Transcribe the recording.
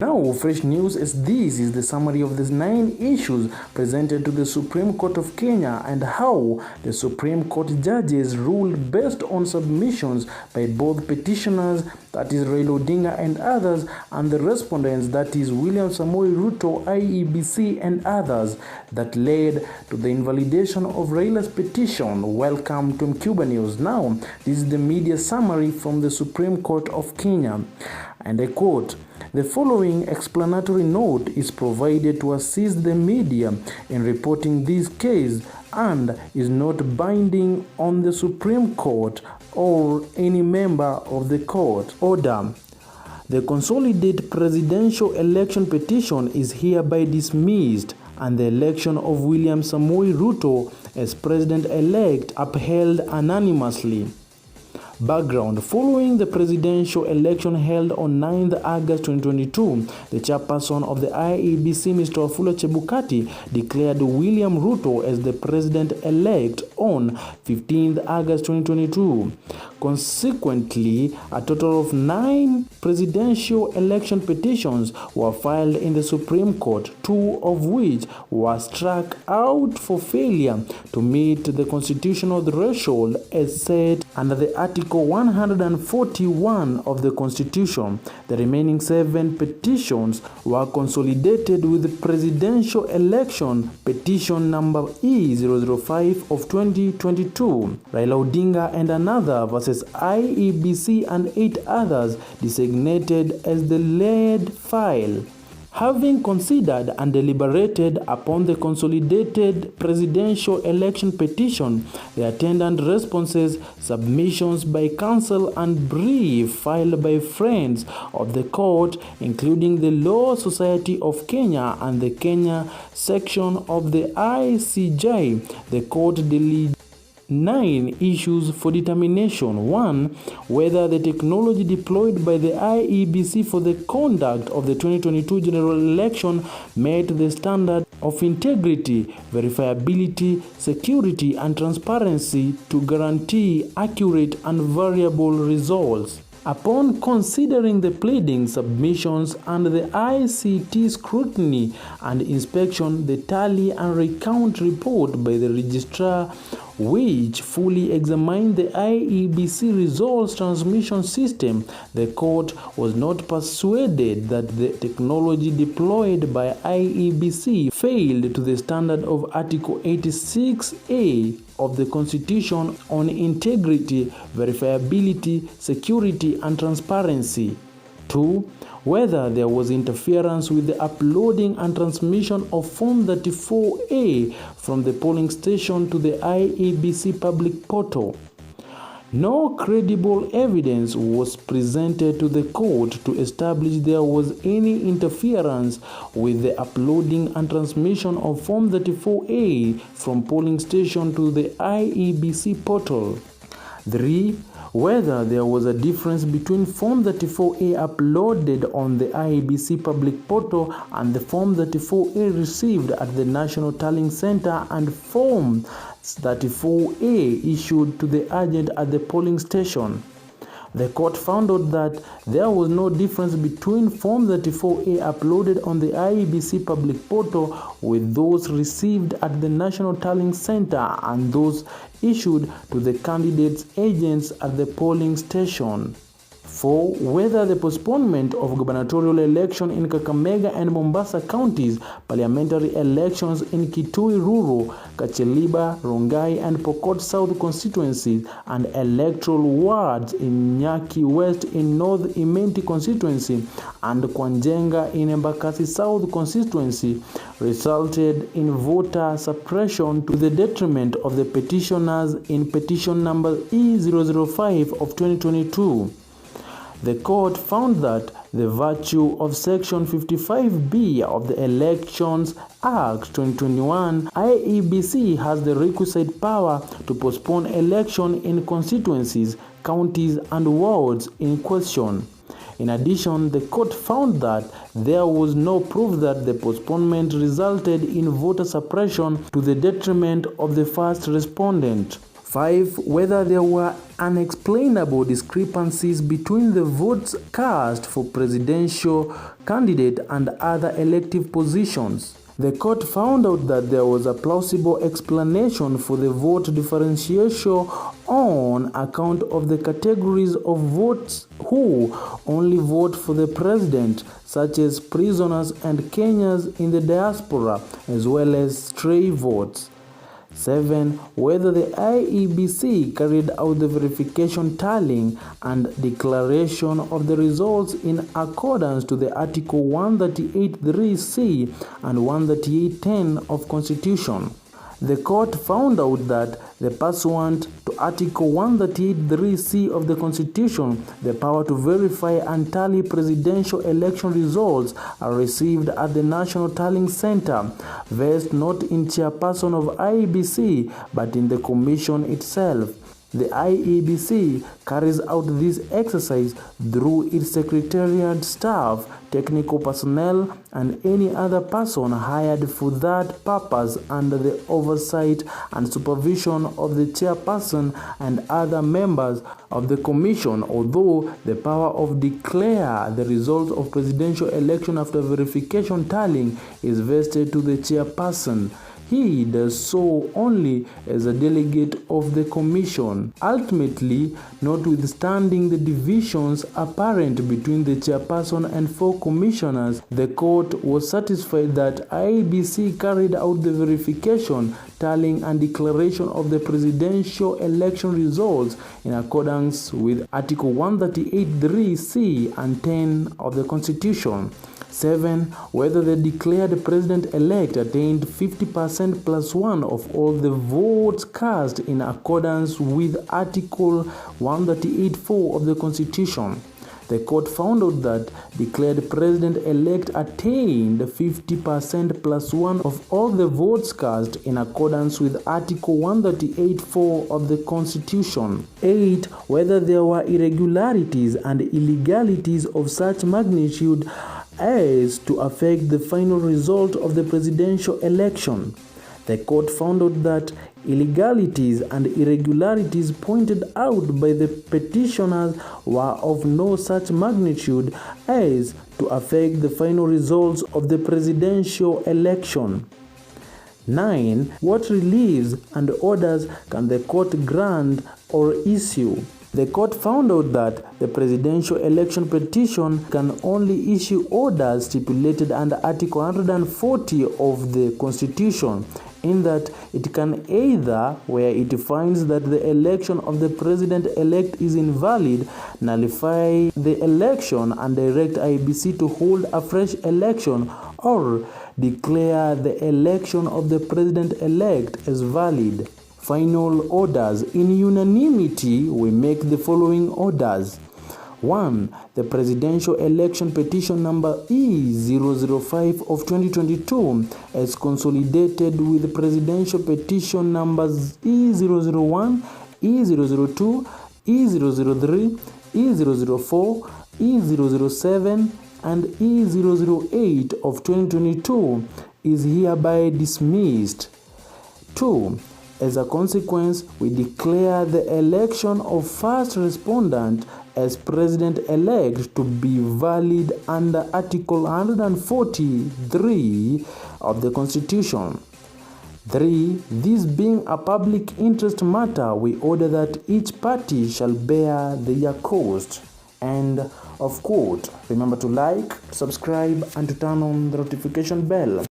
Now, fresh news is this is the summary of the 9 issues presented to the Supreme Court of Kenya and how the Supreme Court judges ruled based on submissions by both petitioners, that is Raila Odinga and others, and the respondents, that is William Samoei Ruto, IEBC and others, that led to the invalidation of Raila's petition. Welcome to Cuba News. Now, this is the media summary from the Supreme Court of Kenya, and I quote, "The following explanatory note is provided to assist the media in reporting this case and is not binding on the Supreme Court or any member of the court. Order. The consolidated presidential election petition is hereby dismissed and the election of William Samoei Ruto as president-elect upheld unanimously. Background. Following the presidential election held on 9th August 2022, the chairperson of the IEBC, Mr. Wafula Chebukati, declared William Ruto as the president-elect on 15th August 2022. Consequently, a total of 9 presidential election petitions were filed in the Supreme Court, 2 of which were struck out for failure to meet the constitutional threshold as set under the Article 141 of the Constitution. The remaining 7 petitions were consolidated with the presidential election petition number E005 of 2022. Raila Odinga and another versus IEBC and 8 others designated as the lead file. Having considered and deliberated upon the consolidated presidential election petition, the attendant responses, submissions by counsel and brief filed by friends of the court, including the Law Society of Kenya and the Kenya section of the ICJ, the court deleted 9 issues for determination. 1. Whether the technology deployed by the IEBC for the conduct of the 2022 general election met the standard of integrity, verifiability, security, and transparency to guarantee accurate and variable results. Upon considering the pleadings, submissions, and the ICT scrutiny and inspection, the tally and recount report by the registrar, which fully examined the IEBC results transmission system, the court was not persuaded that the technology deployed by IEBC failed to the standard of Article 86A of the Constitution on integrity, verifiability, security, and transparency. 2. Whether there was interference with the uploading and transmission of Form 34A from the polling station to the IEBC public portal. No credible evidence was presented to the court to establish there was any interference with the uploading and transmission of Form 34A from polling station to the IEBC portal. 3. Whether there was a difference between Form 34A uploaded on the IEBC public portal and the Form 34A received at the National Tallying Center and Form 34A issued to the agent at the polling station. The court found out that there was no difference between Form 34A uploaded on the IEBC public portal with those received at the National Tallying Center and those issued to the candidates' agents at the polling station. 4. Whether the postponement of gubernatorial election in Kakamega and Mombasa counties, parliamentary elections in Kitui Rural, Kacheliba, Rongai and Pokot South constituencies, and electoral wards in Nyaki West in North Imenti constituency and Kwanjenga in Embakasi South constituency resulted in voter suppression to the detriment of the petitioners in petition number E005 of 2022. The court found that the virtue of Section 55B of the Elections Act 2021, IEBC has the requisite power to postpone election in constituencies, counties, and wards in question. In addition, the court found that there was no proof that the postponement resulted in voter suppression to the detriment of the first respondent. 5. Whether there were unexplainable discrepancies between the votes cast for presidential candidate and other elective positions. The court found out that there was a plausible explanation for the vote differentiation on account of the categories of votes who only vote for the president, such as prisoners and Kenyans in the diaspora, as well as stray votes. 7. Whether the IEBC carried out the verification tallying and declaration of the results in accordance to the Article 138(3)(c) and 138(10) of Constitution. The court found out that pursuant to Article 138(3)(c) of the Constitution, the power to verify and tally presidential election results are received at the National Tallying Center, vests not in chairperson of IEBC but in the Commission itself. The IEBC carries out this exercise through its secretariat staff, technical personnel, and any other person hired for that purpose under the oversight and supervision of the chairperson and other members of the commission, although the power of declare the results of presidential election after verification tallying is vested to the chairperson. He does so only as a delegate of the commission. Ultimately, notwithstanding the divisions apparent between the chairperson and 4 commissioners, the court was satisfied that IEBC carried out the verification, tallying, and declaration of the presidential election results in accordance with Article 138(3)(c) and 10 of the Constitution. 7. Whether the declared president-elect attained 50% plus 1 of all the votes cast in accordance with Article 138(4) of the Constitution. The court found out that declared president-elect attained 50% plus 1 of all the votes cast in accordance with Article 138(4) of the Constitution. 8. Whether there were irregularities and illegalities of such magnitude as to affect the final result of the presidential election. The court found out that illegalities and irregularities pointed out by the petitioners were of no such magnitude as to affect the final results of the presidential election. 9. What reliefs and orders can the court grant or issue? The court found out that the presidential election petition can only issue orders stipulated under Article 140 of the Constitution, in that it can either, where it finds that the election of the president-elect is invalid, nullify the election and direct IEBC to hold a fresh election, or declare the election of the president-elect as valid. Final orders. In unanimity, we make the following orders. 1. The presidential election petition number E005 of 2022 as consolidated with the presidential petition numbers E001, E002, E003, E004, E007, and E008 of 2022 is hereby dismissed. 2. As a consequence, we declare the election of first respondent as president-elect to be valid under Article 143 of the Constitution. 3. This being a public interest matter, we order that each party shall bear their cost. End of quote. Remember to like, subscribe, and to turn on the notification bell.